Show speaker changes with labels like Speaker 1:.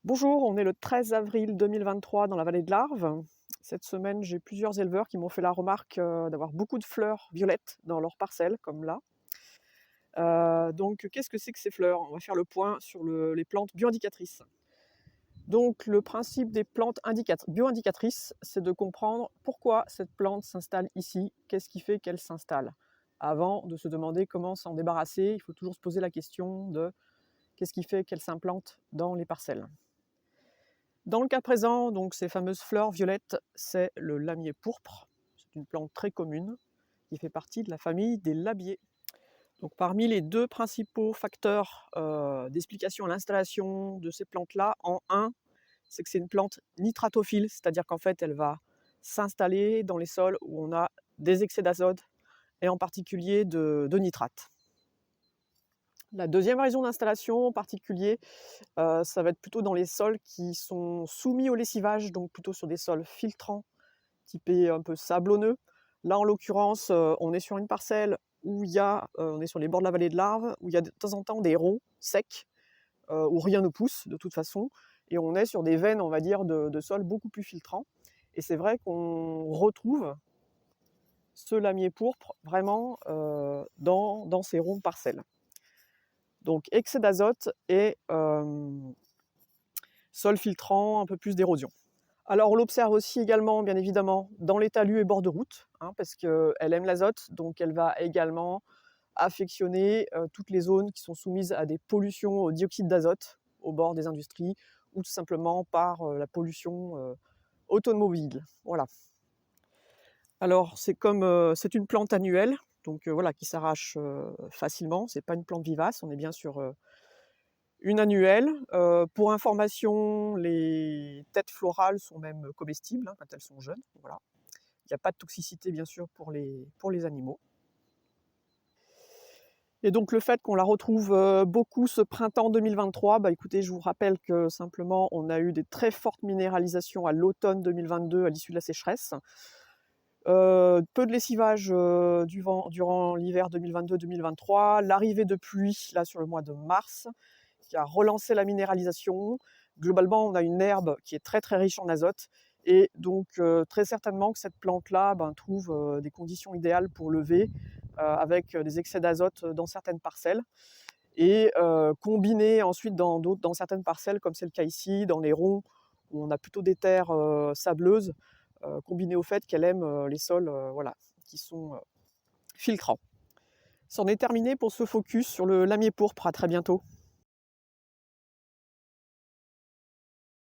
Speaker 1: Bonjour, on est le 13 avril 2023 dans la vallée de l'Arve. Cette semaine, j'ai plusieurs éleveurs qui m'ont fait la remarque d'avoir beaucoup de fleurs violettes dans leurs parcelles, comme là. Donc, qu'est-ce que c'est que ces fleurs? On va faire le point sur les plantes bioindicatrices. Donc, le principe des plantes bioindicatrices, c'est de comprendre pourquoi cette plante s'installe ici, qu'est-ce qui fait qu'elle s'installe. Avant de se demander comment s'en débarrasser, il faut toujours se poser la question de qu'est-ce qui fait qu'elle s'implante dans les parcelles. Dans le cas présent, donc ces fameuses fleurs violettes, c'est le lamier pourpre. C'est une plante très commune qui fait partie de la famille des labiers. Donc, parmi les deux principaux facteurs d'explication à l'installation de ces plantes-là, en un, c'est que c'est une plante nitratophile, c'est-à-dire qu'en fait, elle va s'installer dans les sols où on a des excès d'azote et en particulier de nitrate. La deuxième raison d'installation en particulier, ça va être plutôt dans les sols qui sont soumis au lessivage, donc plutôt sur des sols filtrants, typés un peu sablonneux. Là, en l'occurrence, on est sur une parcelle où on est sur les bords de la vallée de l'Arve, où il y a de temps en temps des ronds secs, où rien ne pousse de toute façon, et on est sur des veines, on va dire, de sol beaucoup plus filtrants. Et c'est vrai qu'on retrouve ce lamier pourpre vraiment dans ces ronds de parcelles. Donc, excès d'azote et sol filtrant, un peu plus d'érosion. Alors, on l'observe aussi également, bien évidemment, dans les talus et bords de route, parce qu'elle aime l'azote, donc elle va également affectionner toutes les zones qui sont soumises à des pollutions au dioxyde d'azote, au bord des industries, ou tout simplement par la pollution automobile. Voilà. Alors, c'est une plante annuelle, donc voilà, qui s'arrache facilement. C'est pas une plante vivace, on est bien sur une annuelle. Pour information, les têtes florales sont même comestibles quand elles sont jeunes. Voilà. Il n'y a pas de toxicité, bien sûr, pour les animaux. Et donc, le fait qu'on la retrouve beaucoup ce printemps 2023, écoutez, je vous rappelle que simplement, on a eu des très fortes minéralisations à l'automne 2022 à l'issue de la sécheresse. Peu de lessivage durant l'hiver 2022-2023. L'arrivée de pluie, là, sur le mois de mars, qui a relancé la minéralisation. Globalement, on a une herbe qui est très très riche en azote, et donc très certainement que cette plante-là trouve des conditions idéales pour lever avec des excès d'azote dans certaines parcelles, et combiner ensuite dans certaines parcelles, comme c'est le cas ici, dans les ronds, où on a plutôt des terres sableuses, combiné au fait qu'elle aime les sols voilà, qui sont filtrants. C'en est terminé pour ce focus sur le lamier pourpre. À très bientôt.